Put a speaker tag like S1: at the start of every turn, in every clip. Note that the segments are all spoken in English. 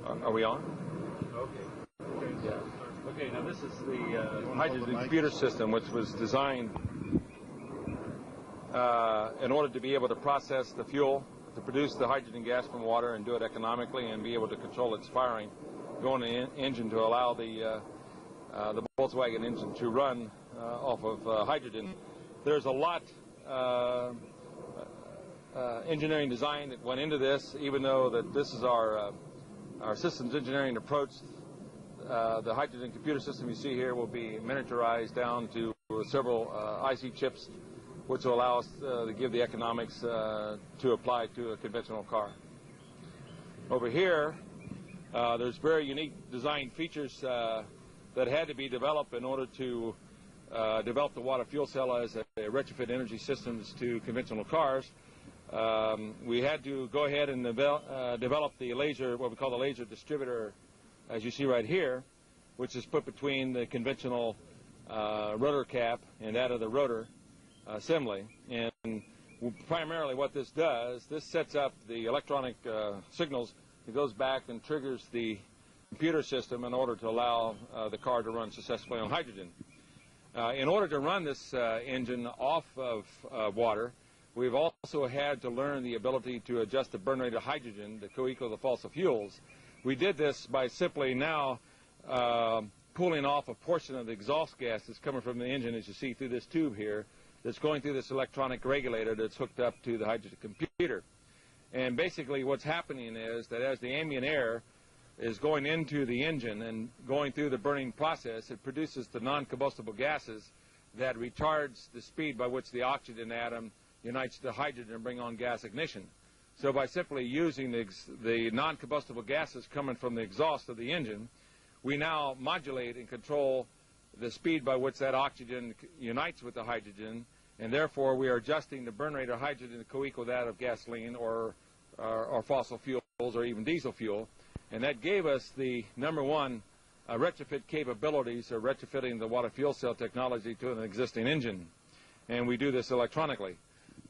S1: Are we on?
S2: Okay.
S1: Yeah. Okay, now this is the hydrogen computer system, which was designed in order to be able to process the fuel, to produce the hydrogen gas from water and do it economically and be able to control its firing, go in the engine to allow the Volkswagen engine to run off of hydrogen. There's a lot engineering design that went into this, even though that this is our systems engineering approach. The hydrogen computer system you see here will be miniaturized down to several IC chips, which will allow us to give the economics to apply to a conventional car. Over here, there's very unique design features that had to be developed in order to develop the water fuel cell as a retrofit energy systems to conventional cars. We had to go ahead and develop the laser, what we call the laser distributor, as you see right here, which is put between the conventional rotor cap and that of the rotor assembly. And primarily what this does, this sets up the electronic signals. It goes back and triggers the computer system in order to allow the car to run successfully on hydrogen. In order to run this engine off of water, we've also had to learn the ability to adjust the burn rate of hydrogen to co-equal the fossil fuels. We did this by simply now pulling off a portion of the exhaust gas that's coming from the engine, as you see through this tube here, that's going through this electronic regulator that's hooked up to the hydrogen computer. And basically what's happening is that as the ambient air is going into the engine and going through the burning process, it produces the non-combustible gases that retards the speed by which the oxygen atom unites to hydrogen and bring on gas ignition. So by simply using the non-combustible gases coming from the exhaust of the engine, we now modulate and control the speed by which that oxygen unites with the hydrogen, and therefore we are adjusting the burn rate of hydrogen to co-equal that of gasoline or fossil fuels or even diesel fuel. And that gave us the number one retrofit capabilities of retrofitting the water fuel cell technology to an existing engine. And we do this electronically.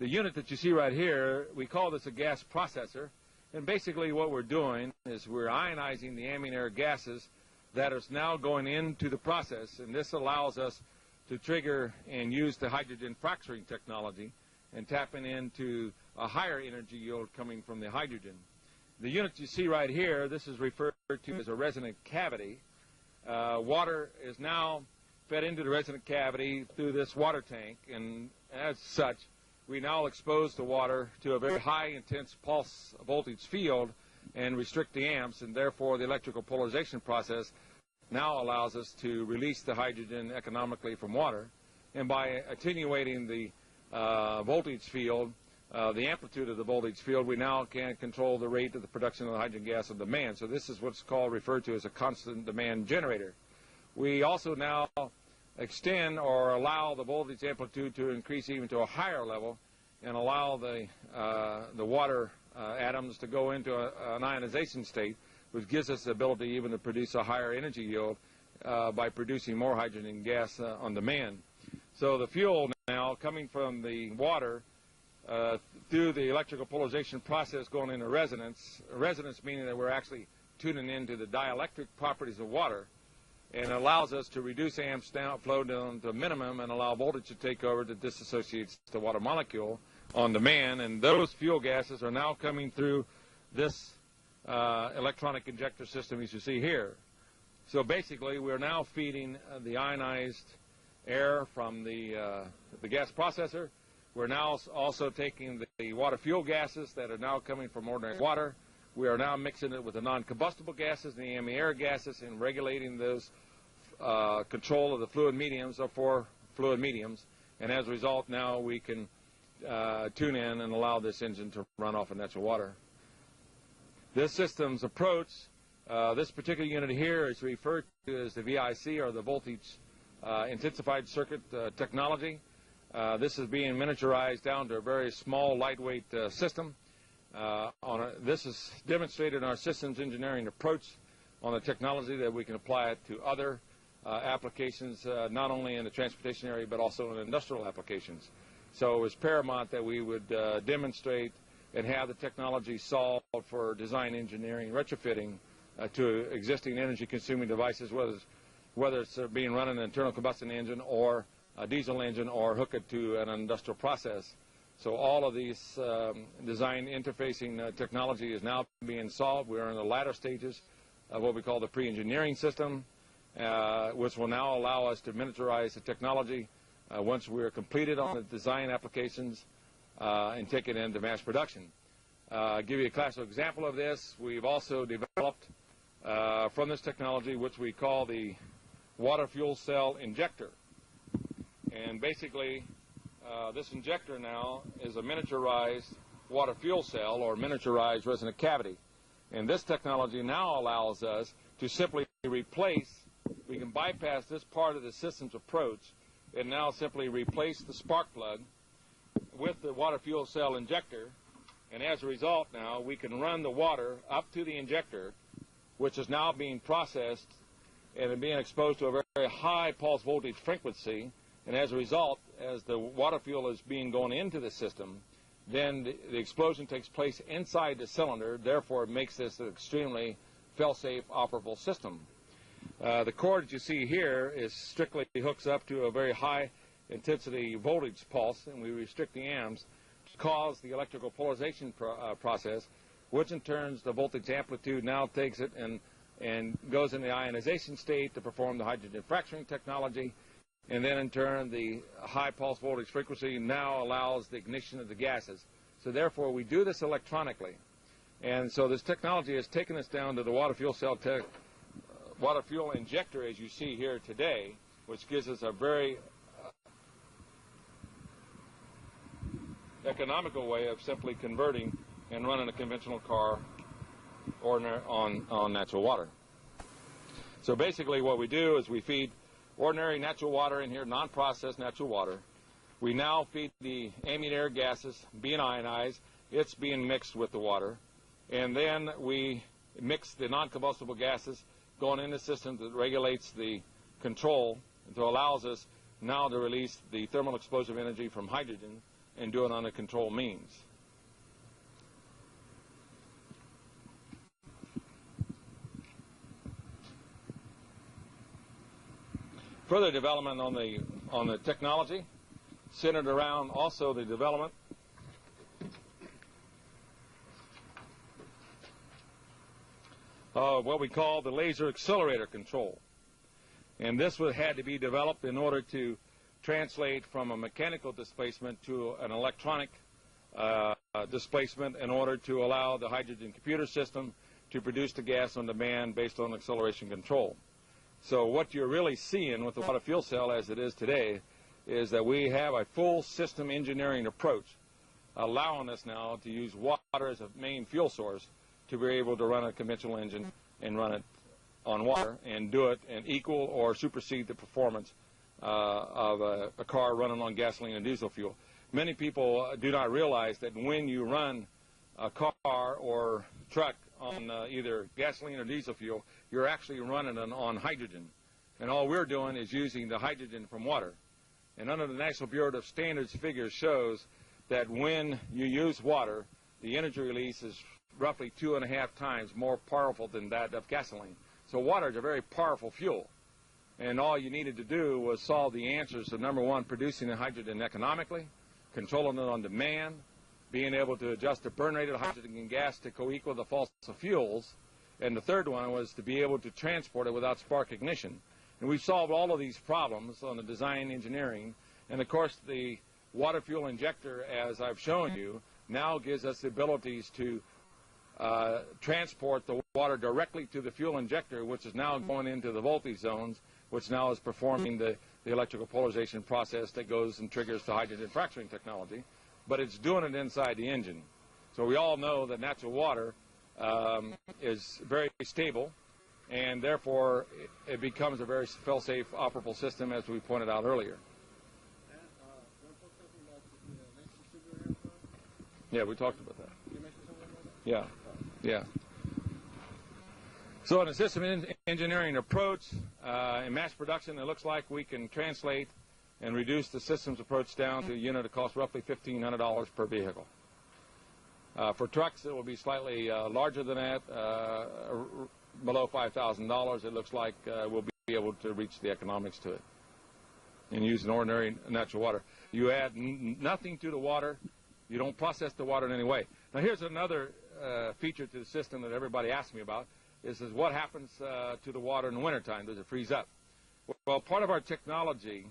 S1: The unit that you see right here, we call this a gas processor. And basically what we're doing is we're ionizing the ambient air gases that is now going into the process. And this allows us to trigger and use the hydrogen fracturing technology and tapping into a higher energy yield coming from the hydrogen. The unit you see right here, this is referred to as a resonant cavity. Water is now fed into the resonant cavity through this water tank, and as such, we now expose the water to a very high intense pulse voltage field and restrict the amps, and therefore the electrical polarization process now allows us to release the hydrogen economically from water. And by attenuating the voltage field, the amplitude of the voltage field, we now can control the rate of the production of the hydrogen gas on demand. So this is what's referred to as a constant demand generator. We also now extend or allow the voltage amplitude to increase even to a higher level and allow the water atoms to go into an ionization state, which gives us the ability even to produce a higher energy yield by producing more hydrogen gas on demand. So the fuel now coming from the water through the electrical polarization process going into resonance meaning that we're actually tuning into the dielectric properties of water, and it allows us to reduce amps flow down to a minimum and allow voltage to take over that disassociates the water molecule on demand. And those fuel gases are now coming through this electronic injector system as you see here. So basically we're now feeding the ionized air from the gas processor. We're now also taking the water fuel gases that are now coming from ordinary water. We are now mixing it with the non-combustible gases and the ambient air gases and regulating those control of the fluid mediums or for fluid mediums. And as a result, now we can tune in and allow this engine to run off of natural water. This system's approach, this particular unit here is referred to as the VIC, or the voltage intensified circuit technology. This is being miniaturized down to a very small, lightweight system. This is demonstrated in our systems engineering approach on the technology that we can apply it to other applications, not only in the transportation area but also in industrial applications. So it was paramount that we would demonstrate and have the technology solved for design engineering, retrofitting to existing energy-consuming devices, whether it's being run in an internal combustion engine or a diesel engine or hook it to an industrial process. So all of these design interfacing technology is now being solved. We are in the latter stages of what we call the pre-engineering system, which will now allow us to miniaturize the technology once we're completed on the design applications and take it into mass production. I'll give you a classical example of this. We've also developed from this technology, which we call the water fuel cell injector. And basically, this injector now is a miniaturized water fuel cell or miniaturized resonant cavity. And this technology now allows us to simply replace, we can bypass this part of the systems approach and now simply replace the spark plug with the water fuel cell injector. And as a result now, we can run the water up to the injector, which is now being processed and being exposed to a very high pulse voltage frequency. And as a result, as the water fuel is being going into the system, then the explosion takes place inside the cylinder. Therefore, it makes this an extremely fail-safe operable system. The cord that you see here is strictly hooks up to a very high intensity voltage pulse, and we restrict the amps to cause the electrical polarization process, which in turn the voltage amplitude now takes it and goes in the ionization state to perform the hydrogen fracturing technology. And then in turn, the high pulse voltage frequency now allows the ignition of the gases. So therefore, we do this electronically. And so this technology has taken us down to the water fuel cell water fuel injector, as you see here today, which gives us a very economical way of simply converting and running a conventional car on natural water. So basically what we do is we feed ordinary natural water in here, non-processed natural water. We now feed the ambient air gases being ionized. It's being mixed with the water. And then we mix the non-combustible gases going in the system that regulates the control and so allows us now to release the thermal explosive energy from hydrogen and do it on a controlled means. Further development on the technology centered around also the development of what we call the laser accelerator control. And this had to be developed in order to translate from a mechanical displacement to an electronic displacement in order to allow the hydrogen computer system to produce the gas on demand based on acceleration control. So what you're really seeing with the water fuel cell as it is today is that we have a full system engineering approach allowing us now to use water as a main fuel source to be able to run a conventional engine and run it on water and do it and equal or supersede the performance of a car running on gasoline and diesel fuel. Many people do not realize that when you run a car or truck on either gasoline or diesel fuel, you're actually running it on hydrogen. And all we're doing is using the hydrogen from water. And under the National Bureau of Standards figures shows that when you use water, the energy release is roughly 2.5 times more powerful than that of gasoline. So water is a very powerful fuel. And all you needed to do was solve the answers to, number one, producing the hydrogen economically, controlling it on demand, being able to adjust the burn rate of the hydrogen gas to co-equal the fossil fuels, and the third one was to be able to transport it without spark ignition. And we've solved all of these problems on the design engineering, and of course the water fuel injector, as I've shown you, now gives us the abilities to transport the water directly to the fuel injector, which is now going into the voltage zones, which now is performing the electrical polarization process that goes and triggers the hydrogen fracturing technology. But it's doing it inside the engine. So we all know that natural water is very stable, and therefore it becomes a very fail-safe operable system, as we pointed out earlier. Yeah, we talked about that. Yeah, yeah. So in a system engineering approach, in mass production, it looks like we can translate and reduce the systems approach down to a unit that costs roughly $1,500 per vehicle. For trucks, it will be slightly larger than that. below $5,000, it looks like we'll be able to reach the economics to it and use an ordinary natural water. You add nothing to the water. You don't process the water in any way. Now, here's another feature to the system that everybody asks me about, is what happens to the water in the wintertime? Does it freeze up? Well, part of our technology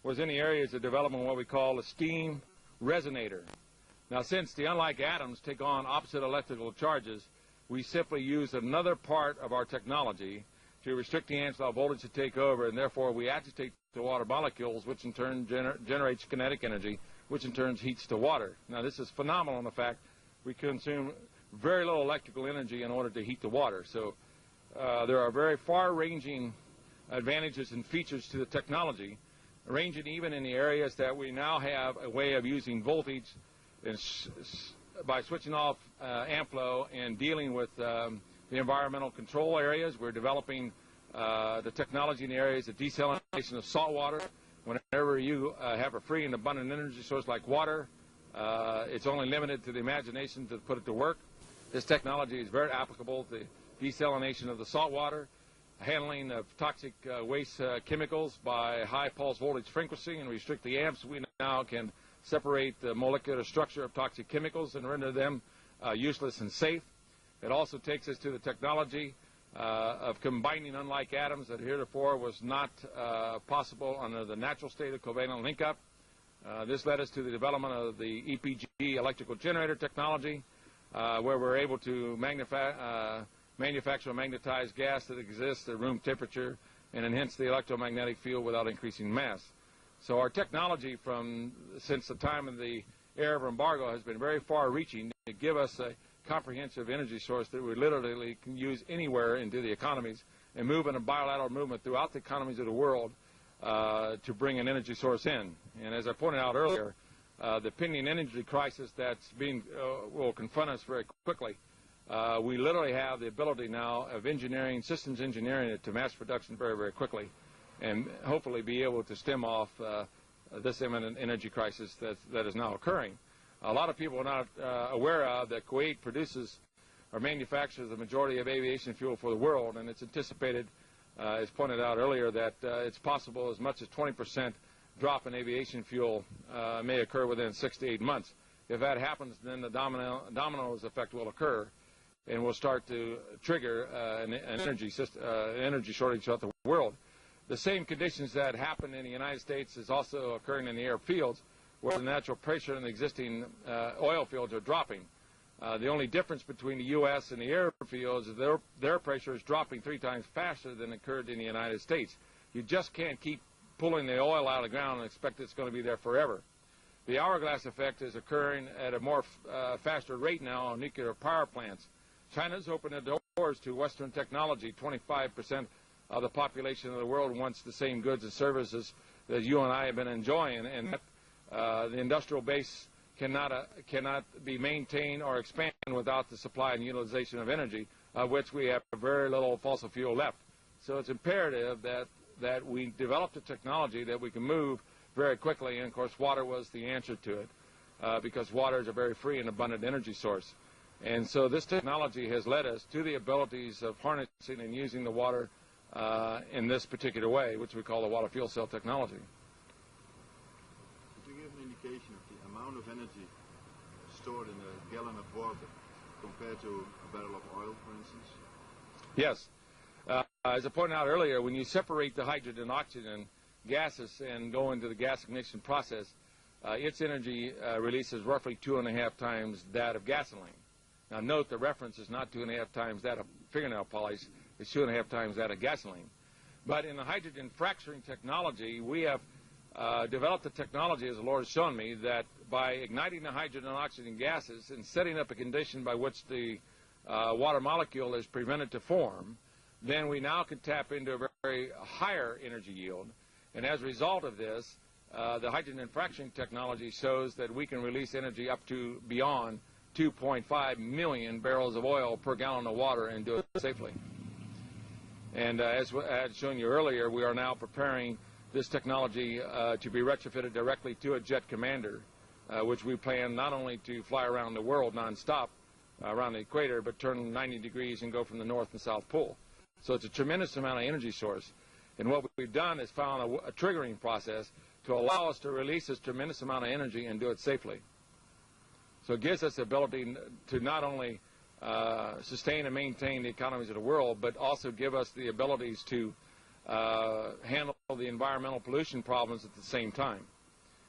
S1: was in the areas of development what we call a steam resonator. Now, since the unlike atoms take on opposite electrical charges, we simply use another part of our technology to restrict the Amstel voltage to take over, and therefore we agitate the water molecules, which in turn generates kinetic energy, which in turn heats the water. Now, this is phenomenal in the fact we consume very little electrical energy in order to heat the water. So there are very far-ranging advantages and features to the technology, ranging even in the areas that we now have a way of using voltage and by switching off amp flow and dealing with the environmental control areas. We're developing the technology in the areas of desalination of salt water. Whenever you have a free and abundant energy source like water, it's only limited to the imagination to put it to work. This technology is very applicable to desalination of the salt water, handling of toxic waste chemicals by high pulse voltage frequency and restrict the amps. We now can separate the molecular structure of toxic chemicals and render them useless and safe. It also takes us to the technology of combining unlike atoms that heretofore was not possible under the natural state of covalent link-up. This led us to the development of the EPG electrical generator technology, where we're able to manufacture a magnetized gas that exists at room temperature and enhance the electromagnetic field without increasing mass. So our technology since the time of the era of embargo has been very far-reaching to give us a comprehensive energy source that we literally can use anywhere into the economies and move in a bilateral movement throughout the economies of the world to bring an energy source in. And as I pointed out earlier, the pending energy crisis that's will confront us very quickly. We literally have the ability now of systems engineering it to mass production very, very quickly, and hopefully be able to stem off this imminent energy crisis that is now occurring. A lot of people are not aware of that Kuwait produces or manufactures the majority of aviation fuel for the world, and it's anticipated, as pointed out earlier, that it's possible as much as 20% drop in aviation fuel may occur within 6 to 8 months. If that happens, then the dominoes effect will occur, and will start to trigger an energy shortage throughout the world. The same conditions that happen in the United States is also occurring in the Arab fields, where the natural pressure in the existing oil fields are dropping. The only difference between the U.S. and the Arab fields is their pressure is dropping 3 times faster than occurred in the United States. You just can't keep pulling the oil out of the ground and expect it's going to be there forever. The hourglass effect is occurring at a more faster rate now on nuclear power plants. China's opened the doors to Western technology. 25% of the population of the world wants the same goods and services that you and I have been enjoying, and the industrial base cannot be maintained or expanded without the supply and utilization of energy, of which we have very little fossil fuel left. So it's imperative that we develop the technology that we can move very quickly, and of course water was the answer to it, because water is a very free and abundant energy source. And so this technology has led us to the abilities of harnessing and using the water in this particular way, which we call the water fuel cell technology.
S3: Could you give an indication of the amount of energy stored in a gallon of water compared to a barrel of oil, for instance?
S1: Yes. As I pointed out earlier, when you separate the hydrogen and oxygen gases and go into the gas ignition process, its energy release is roughly 2.5 times that of gasoline. Now note the reference is not 2.5 times that of fingernail polish, it's 2.5 times that of gasoline. But in the hydrogen fracturing technology, we have developed a technology, as the Lord has shown me, that by igniting the hydrogen and oxygen gases and setting up a condition by which the water molecule is prevented to form, then we now can tap into a very higher energy yield. And as a result of this, the hydrogen fracturing technology shows that we can release energy up to beyond 2.5 million barrels of oil per gallon of water and do it safely. And as I had shown you earlier, we are now preparing this technology to be retrofitted directly to a jet commander, which we plan not only to fly around the world nonstop, around the equator, but turn 90 degrees and go from the North and South Pole. So it's a tremendous amount of energy source. And what we've done is found a triggering process to allow us to release this tremendous amount of energy and do it safely. So it gives us the ability to not only sustain and maintain the economies of the world, but also give us the abilities to handle the environmental pollution problems at the same time.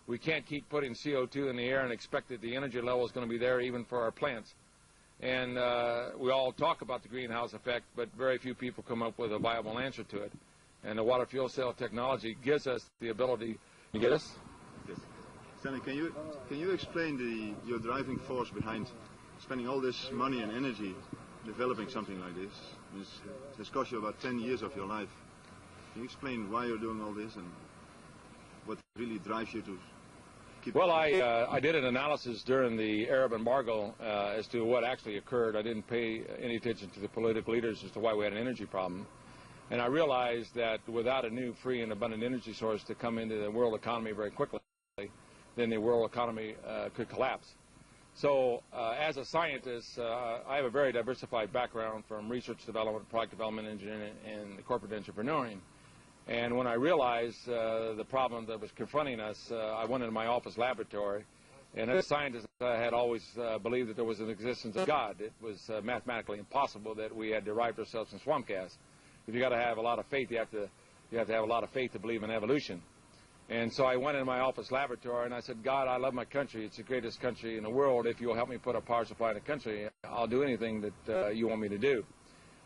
S1: We can't keep putting CO2 in the air and expect that the energy level is going to be there even for our plants. And we all talk about the greenhouse effect, but very few people come up with a viable answer to it. And the water fuel cell technology gives us the ability to get us.
S3: Yes. Stanley, can you explain your driving force behind spending all this money and energy developing something like this? It has cost you about 10 years of your life. Can you explain why you're doing all this and what really drives you to keep?
S1: Well, I did an analysis during the Arab embargo as to what actually occurred. I didn't pay any attention to the political leaders as to why we had an energy problem. And I realized that without a new free and abundant energy source to come into the world economy very quickly, then the world economy could collapse. So as a scientist, I have a very diversified background from research development, product development, engineering, and corporate entrepreneuring. And when I realized the problem that was confronting us, I went into my office laboratory. And as a scientist, I had always believed that there was an existence of God. It was mathematically impossible that we had derived ourselves from swamp gas. If you got to have a lot of faith, you have to have a lot of faith to believe in evolution. And so I went in my office laboratory and I said, God, I love my country. It's the greatest country in the world. If you'll help me put a power supply in the country, I'll do anything that you want me to do.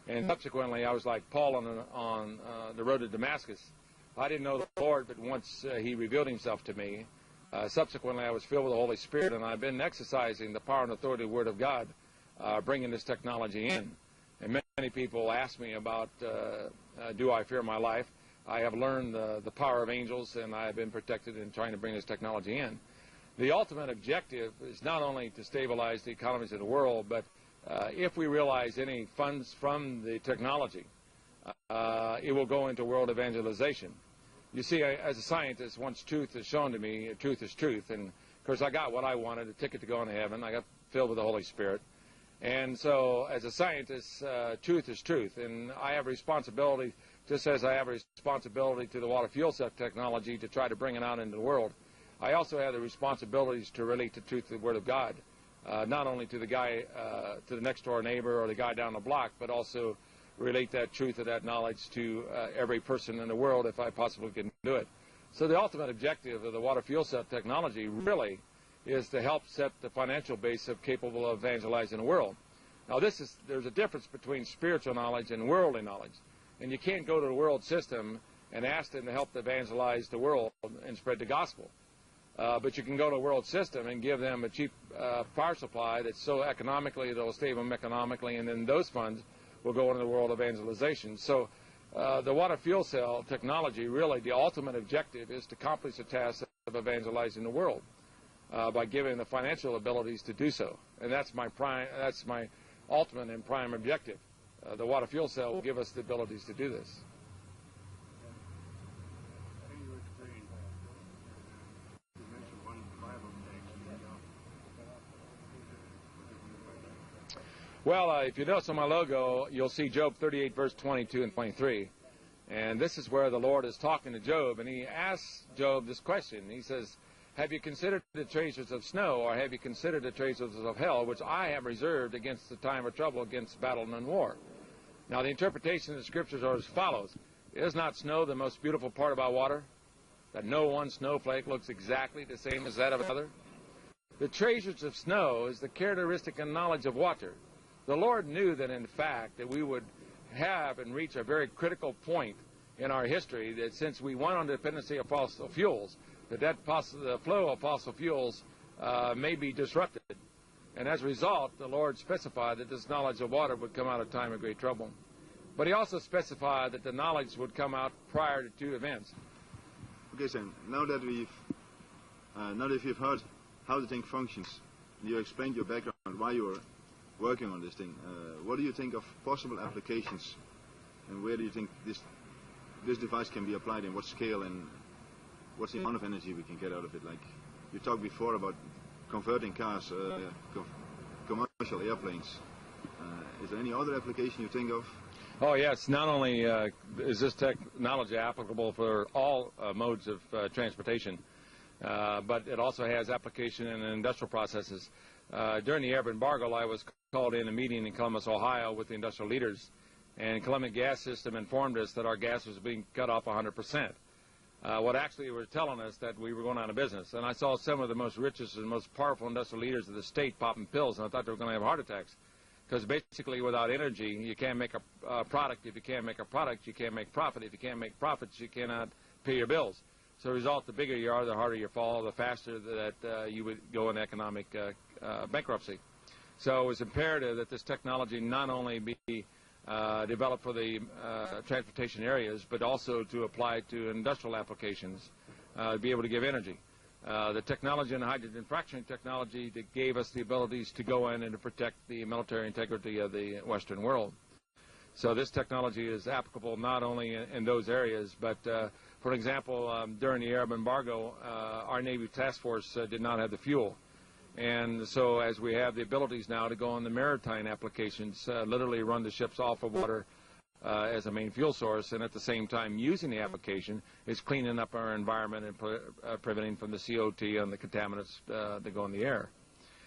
S1: And subsequently, I was like Paul on the road to Damascus. I didn't know the Lord, but once he revealed himself to me, subsequently I was filled with the Holy Spirit, and I've been exercising the power and authority of the Word of God, bringing this technology in. And many people ask me about, do I fear my life? I have learned the power of angels, and I have been protected in trying to bring this technology in. The ultimate objective is not only to stabilize the economies of the world, but if we realize any funds from the technology, it will go into world evangelization. You see, as a scientist, once truth is shown to me, truth is truth. And, of course, I got what I wanted, a ticket to go into heaven. I got filled with the Holy Spirit. And so, as a scientist, truth is truth. And I have responsibility, just as I have a responsibility to the water fuel cell technology to try to bring it out into the world. I also have the responsibilities to relate the truth to the Word of God, not only to the guy, to the next door neighbor or the guy down the block, but also relate that truth or that knowledge to every person in the world if I possibly can do it. So the ultimate objective of the water fuel cell technology really is to help set the financial base of capable of evangelizing the world. Now there's a difference between spiritual knowledge and worldly knowledge. And you can't go to the world system and ask them to help evangelize the world and spread the gospel. But you can go to a world system and give them a cheap power supply that's so economically, it'll save them economically, and then those funds will go into the world evangelization. So the water fuel cell technology, really, the ultimate objective is to accomplish the task of evangelizing the world by giving the financial abilities to do so. And that's my ultimate and prime objective. The water fuel cell will give us the abilities to do this. Well, if you notice on my logo, you'll see Job 38, verse 22 and 23. And this is where the Lord is talking to Job, and he asks Job this question. He says, have you considered the treasures of snow, or have you considered the treasures of hell, which I have reserved against the time of trouble, against battle and war? Now, the interpretation of the Scriptures are as follows. Is not snow the most beautiful part about water? That no one snowflake looks exactly the same as that of another? The treasures of snow is the characteristic and knowledge of water. The Lord knew that, in fact, that we would have and reach a very critical point in our history, that since we went on the dependency of fossil fuels, the flow of fossil fuels may be disrupted. And as a result, the Lord specified that this knowledge of water would come out of time of great trouble. But he also specified that the knowledge would come out prior to two events.
S3: Okay, Sam, now that we've heard how the thing functions, you explained your background, why you were working on this thing, what do you think of possible applications, and where do you think this device can be applied, in what scale, and what's the amount of energy we can get out of it? Like you talked before about converting cars, commodity commercial airplanes. Is there any other application you think of?
S1: Oh yes, not only is this technology applicable for all modes of transportation, but it also has application in industrial processes. During the Arab embargo, I was called in a meeting in Columbus, Ohio with the industrial leaders, and Columbia Gas System informed us that our gas was being cut off 100%. What actually were telling us that we were going out of business. And I saw some of the most richest and most powerful industrial leaders of the state popping pills, and I thought they were going to have heart attacks. Because basically without energy, you can't make a product. If you can't make a product, you can't make profit. If you can't make profits, you cannot pay your bills. So the result, the bigger you are, the harder you fall, the faster that you would go in economic bankruptcy. So it was imperative that this technology not only be developed for the transportation areas, but also to apply to industrial applications, to be able to give energy. The technology and the hydrogen fracturing technology that gave us the abilities to go in and to protect the military integrity of the Western world. So this technology is applicable not only in those areas, but for example, during the Arab embargo, our Navy task force did not have the fuel. And so as we have the abilities now to go on the maritime applications, literally run the ships off of water as a main fuel source, and at the same time using the application is cleaning up our environment and preventing from the CO2 and the contaminants that go in the air.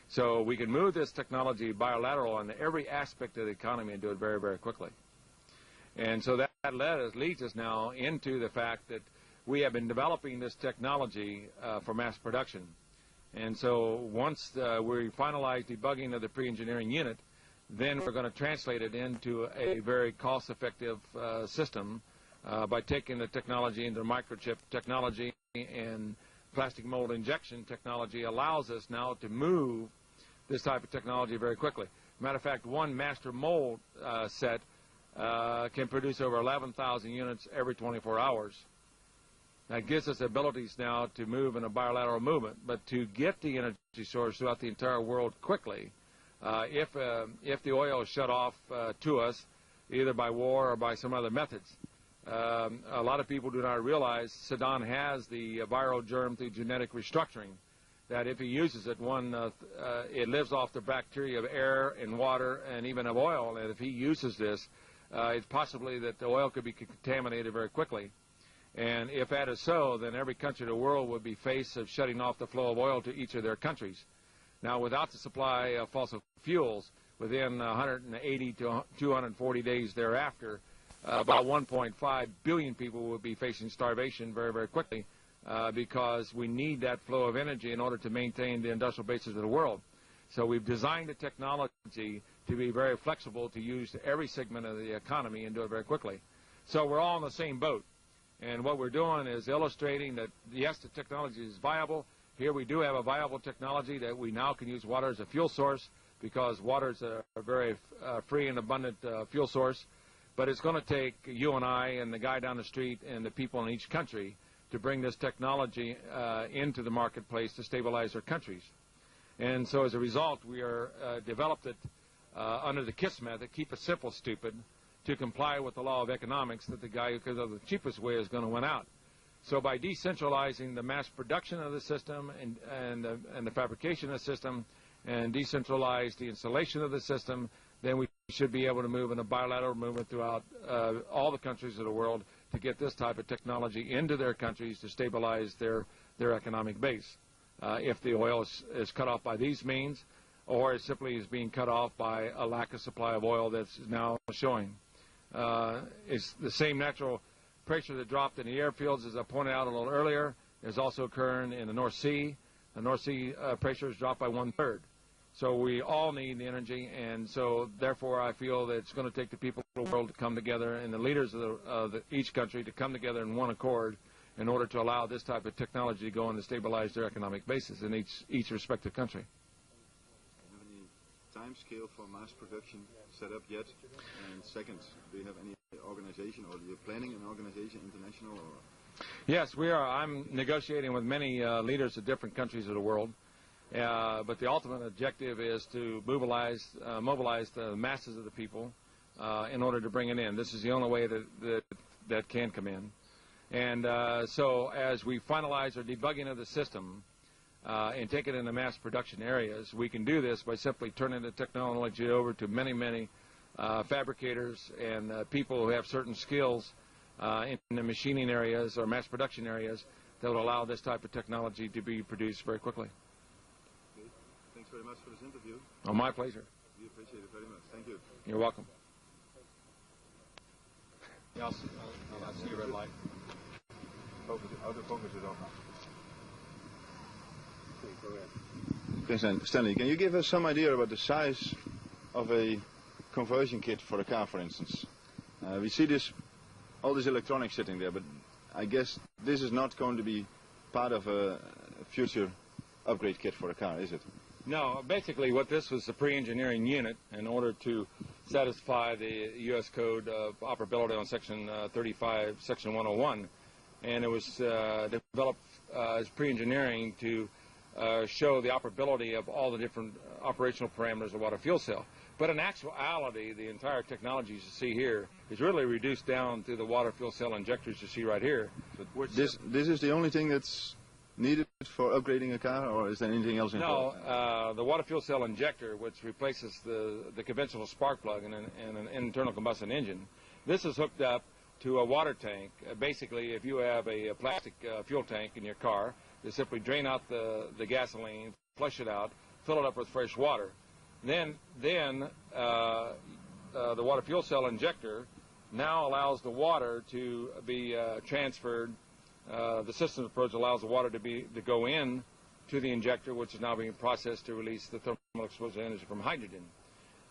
S1: So we can move this technology bilateral on every aspect of the economy and do it very, very quickly. And so that leads us now into the fact that we have been developing this technology for mass production. And so once we finalize debugging of the pre-engineering unit, then we're going to translate it into a very cost-effective system by taking the technology into microchip technology, and plastic mold injection technology allows us now to move this type of technology very quickly. Matter of fact, one master mold set can produce over 11,000 units every 24 hours. That gives us abilities now to move in a bilateral movement, but to get the energy source throughout the entire world quickly, if the oil is shut off to us, either by war or by some other methods. A lot of people do not realize Saddam has the viral germ through genetic restructuring, that if he uses it, it lives off the bacteria of air and water and even of oil, and if he uses this, it's possibly that the oil could be contaminated very quickly. And if that is so, then every country in the world would be faced of shutting off the flow of oil to each of their countries. Now, without the supply of fossil fuels, within 180 to 240 days thereafter, about 1.5 billion people will be facing starvation very, very quickly because we need that flow of energy in order to maintain the industrial bases of the world. So we've designed the technology to be very flexible to use to every segment of the economy and do it very quickly. So we're all in the same boat. And what we're doing is illustrating that, yes, the technology is viable. Here we do have a viable technology that we now can use water as a fuel source, because water is a very free and abundant fuel source. But it's going to take you and I and the guy down the street and the people in each country to bring this technology into the marketplace to stabilize their countries. And so as a result, we are developed it under the KISS method, keep it simple, stupid, to comply with the law of economics, that the guy who goes the cheapest way is going to win out. So by decentralizing the mass production of the system and the fabrication of the system, and decentralize the installation of the system, then we should be able to move in a bilateral movement throughout all the countries of the world to get this type of technology into their countries to stabilize their economic base. If the oil is cut off by these means, or it simply is being cut off by a lack of supply of oil that's now showing. It's the same natural pressure that dropped in the airfields, as I pointed out a little earlier, is also occurring in the North Sea. The North Sea pressure has dropped by 1/3. So we all need the energy, and so therefore I feel that it's going to take the people of the world to come together, and the leaders of each country to come together in one accord in order to allow this type of technology to go in to stabilize their economic basis in each respective country.
S3: Do you have any time scale for mass production set up yet? And second, do you have any organization, or are you planning an organization, international? Or?
S1: Yes, we are. I'm negotiating with many leaders of different countries of the world. But the ultimate objective is to mobilize the masses of the people in order to bring it in. This is the only way that can come in. And so as we finalize our debugging of the system, and take it into mass production areas. We can do this by simply turning the technology over to many, many fabricators and people who have certain skills in the machining areas or mass production areas that will allow this type of technology to be produced very quickly.
S3: Okay. Thanks very much for this interview.
S1: Oh, my pleasure.
S3: We appreciate it very much. Thank you.
S1: You're welcome. Yeah, I'll see your red light.
S3: Autofocus is off now. Okay, go ahead. Okay, Stanley, can you give us some idea about the size of a conversion kit for a car, for instance? We see all this electronics sitting there, but I guess this is not going to be part of a future upgrade kit for a car, is it?
S1: No, basically what this was a pre-engineering unit in order to satisfy the U.S. Code of Operability on Section 35, Section 101, and it was developed as pre-engineering to show the operability of all the different operational parameters of water fuel cell. But in actuality, the entire technology you see here is really reduced down to the water fuel cell injectors you see right here.
S3: This is the only thing that's needed for upgrading a car, or is there anything else involved?
S1: No, the water fuel cell injector, which replaces the conventional spark plug in an internal combustion engine, this is hooked up to a water tank. Basically, if you have a plastic fuel tank in your car, you simply drain out the gasoline, flush it out, fill it up with fresh water. Then the water fuel cell injector now allows the water to be transferred. The system approach allows the water to go in to the injector, which is now being processed to release the thermal exposure energy from hydrogen.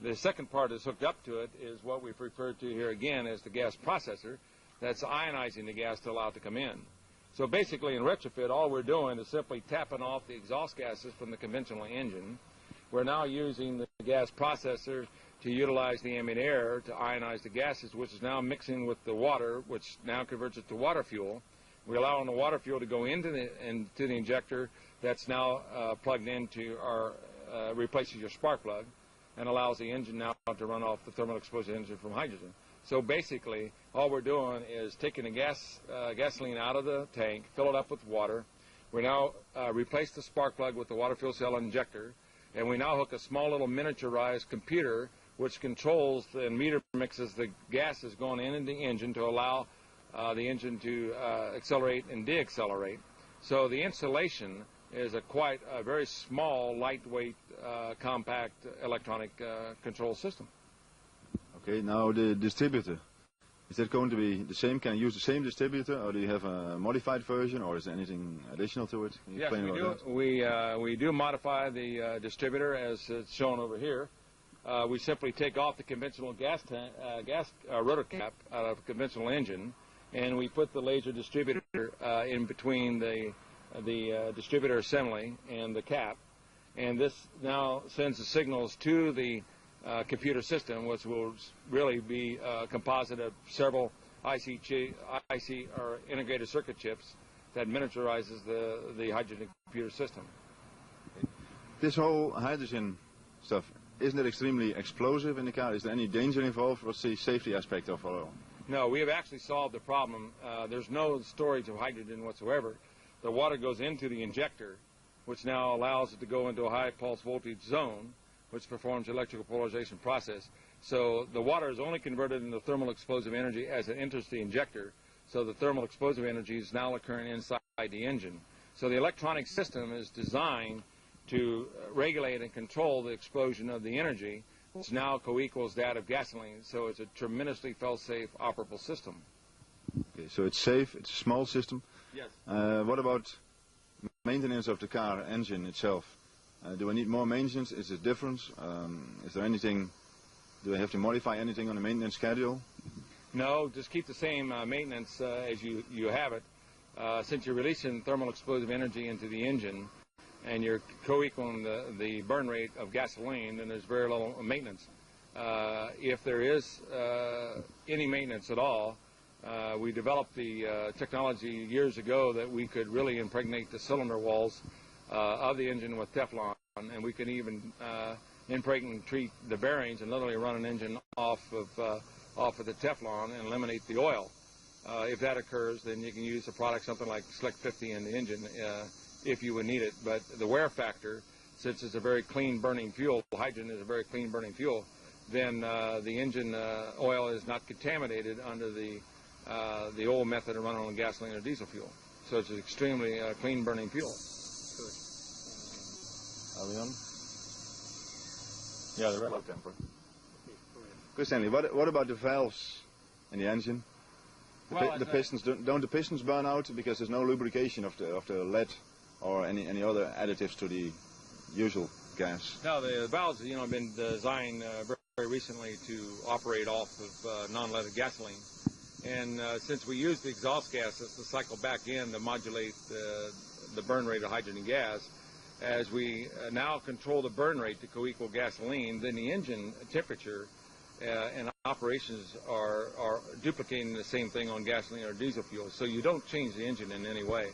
S1: The second part that's hooked up to it is what we've referred to here again as the gas processor that's ionizing the gas to allow it to come in. So basically in retrofit, all we're doing is simply tapping off the exhaust gases from the conventional engine. We're now using the gas processor to utilize the ambient air to ionize the gases, which is now mixing with the water, which now converts it to water fuel. We're allowing the water fuel to go into the injector that's now plugged into our replaces your spark plug and allows the engine now to run off the thermal exposure energy from hydrogen. So basically, all we're doing is taking the gasoline out of the tank, fill it up with water. We now replace the spark plug with the water fuel cell injector, and we now hook a small little miniaturized computer which controls and meter mixes the gases going into the engine to allow the engine to accelerate and deaccelerate. So the installation is quite a very small, lightweight, compact electronic control system.
S3: Okay, now the distributor, is that going to be the same? Can you use the same distributor, or do you have a modified version, or is there anything additional to it? Can you explain about that?
S1: We do modify the distributor as it's shown over here. We simply take off the conventional rotor cap out of a conventional engine, and we put the laser distributor in between the distributor assembly and the cap, and this now sends the signals to the computer system, which will really be a composite of several IC or integrated circuit chips that miniaturizes the hydrogen computer system.
S3: This whole hydrogen stuff, isn't it extremely explosive in the car? Is there any danger involved? What's the safety aspect of it?
S1: No, we have actually solved the problem. There's no storage of hydrogen whatsoever. The water goes into the injector, which now allows it to go into a high pulse voltage zone, which performs the electrical polarization process. So the water is only converted into thermal explosive energy as it enters the injector. So the thermal explosive energy is now occurring inside the engine. So the electronic system is designed to regulate and control the explosion of the energy, which now co-equals that of gasoline. So it's a tremendously fail-safe, operable system.
S3: Okay, so it's safe, it's a small system.
S1: Yes.
S3: What about maintenance of the car engine itself? Do I need more maintenance? Is it different? Is there anything, do I have to modify anything on the maintenance schedule?
S1: No, just keep the same maintenance as you have it. Since you're releasing thermal explosive energy into the engine and you're co-equaling the burn rate of gasoline, then there's very little maintenance. If there is any maintenance at all, we developed the technology years ago that we could really impregnate the cylinder walls of the engine with Teflon, and we could even impregnate treat the bearings and literally run an engine off of the Teflon and eliminate the oil. If that occurs, then you can use a product something like Slick 50 in the engine if you would need it. But the wear factor, since it's a very clean burning fuel, hydrogen is a very clean burning fuel, then the engine oil is not contaminated under the old method of running on gasoline or diesel fuel. So it's an extremely clean burning fuel. Are we on? Yeah, they're low temper.
S3: Good, Stanley. What about the valves in the engine? The pistons, don't the pistons burn out because there's no lubrication of the lead or any other additives to the usual gas?
S1: No, the valves, have been designed very recently to operate off of non-leaded gasoline. And since we use the exhaust gases to cycle back in to modulate the burn rate of hydrogen gas, as we now control the burn rate to co-equal gasoline, then the engine temperature and operations are duplicating the same thing on gasoline or diesel fuel. So you don't change the engine in any way.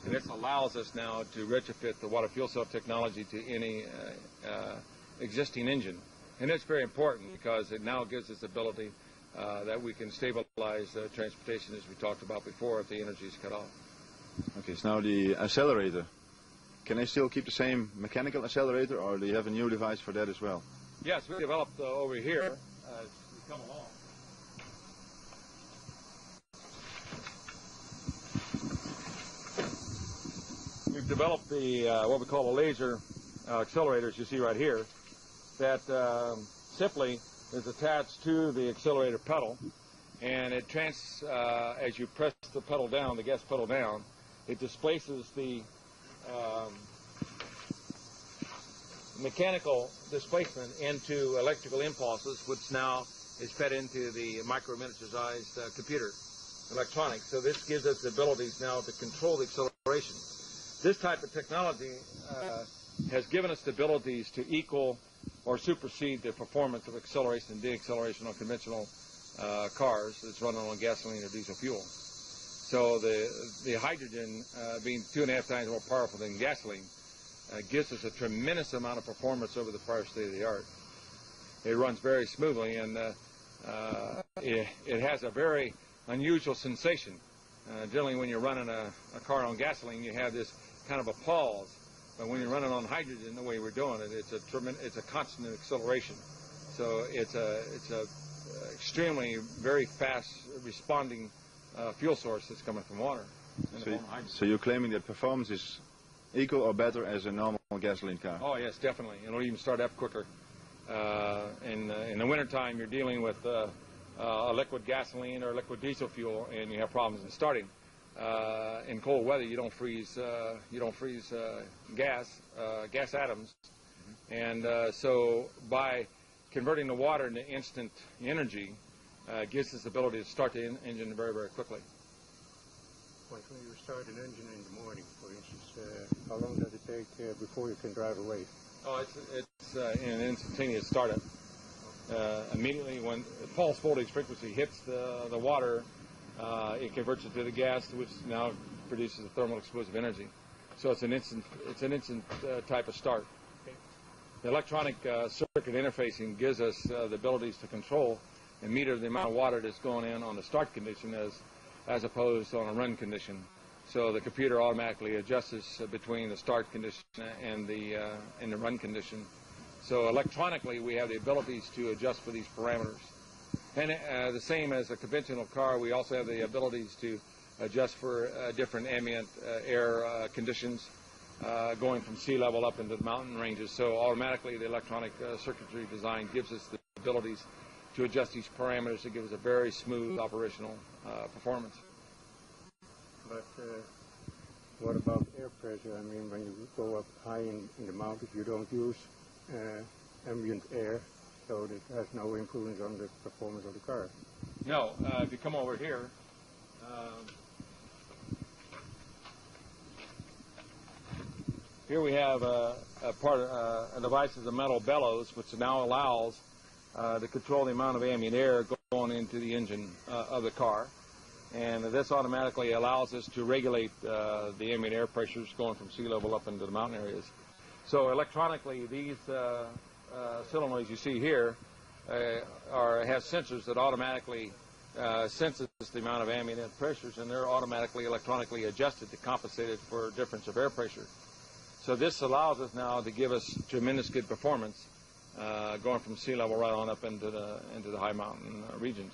S1: And this allows us now to retrofit the water fuel cell technology to any existing engine. And it's very important because it now gives us the ability that we can stabilize transportation, as we talked about before, if the energy is cut off.
S3: Okay, so now the accelerator. Can they still keep the same mechanical accelerator, or do you have a new device for that as well?
S1: Yes, we developed over here as we come along. We've developed the what we call a laser accelerator, as you see right here, that simply is attached to the accelerator pedal, and it as you press the pedal down, the gas pedal down, it displaces the mechanical displacement into electrical impulses, which now is fed into the micro-miniaturized computer electronics. So this gives us the abilities now to control the acceleration. This type of technology has given us the abilities to equal or supersede the performance of acceleration and deacceleration on conventional cars that's running on gasoline or diesel fuel. So the hydrogen, being 2.5 times more powerful than gasoline, gives us a tremendous amount of performance over the prior state of the art. It runs very smoothly, and it has a very unusual sensation. Generally, when you're running a car on gasoline, you have this kind of a pause. But when you're running on hydrogen, the way we're doing it, it's a constant acceleration. So it's a extremely very fast responding fuel source that's coming from water.
S3: So you're claiming that performance is equal or better as a normal gasoline car?
S1: Oh yes, definitely. It'll even start up quicker. In the wintertime, you're dealing with a liquid gasoline or liquid diesel fuel, and you have problems in starting. In cold weather, you don't freeze gas atoms, and so by converting the water into instant energy, gives us the ability to start the engine very, very quickly.
S2: When you start an engine in the morning, for instance, how long does it take before you can drive away?
S1: Oh, it's an instantaneous startup. Immediately when pulse voltage frequency hits the water, it converts it to the gas, which now produces the thermal explosive energy. So it's an instant type of start.
S2: Okay.
S1: The electronic circuit interfacing gives us the abilities to control and meter the amount of water that's going in on the start condition as opposed to on a run condition. So the computer automatically adjusts between the start condition and the run condition. So electronically, we have the abilities to adjust for these parameters. And the same as a conventional car, we also have the abilities to adjust for different ambient air conditions going from sea level up into the mountain ranges. So automatically, the electronic circuitry design gives us the abilities to adjust these parameters to give us a very smooth operational performance.
S2: But what about air pressure? I mean, when you go up high in the mountains, you don't use ambient air, so it has no influence on the performance of the car.
S1: No, if you come over here, here we have a device of the metal bellows, which now allows to control the amount of ambient air going into the engine of the car. And this automatically allows us to regulate the ambient air pressures going from sea level up into the mountain areas. So electronically, these solenoids you see here have sensors that automatically senses sense the amount of ambient air pressures, and they're automatically electronically adjusted to compensate it for difference of air pressure. So this allows us now to give us tremendous good performance going from sea level right on up into the high mountain regions.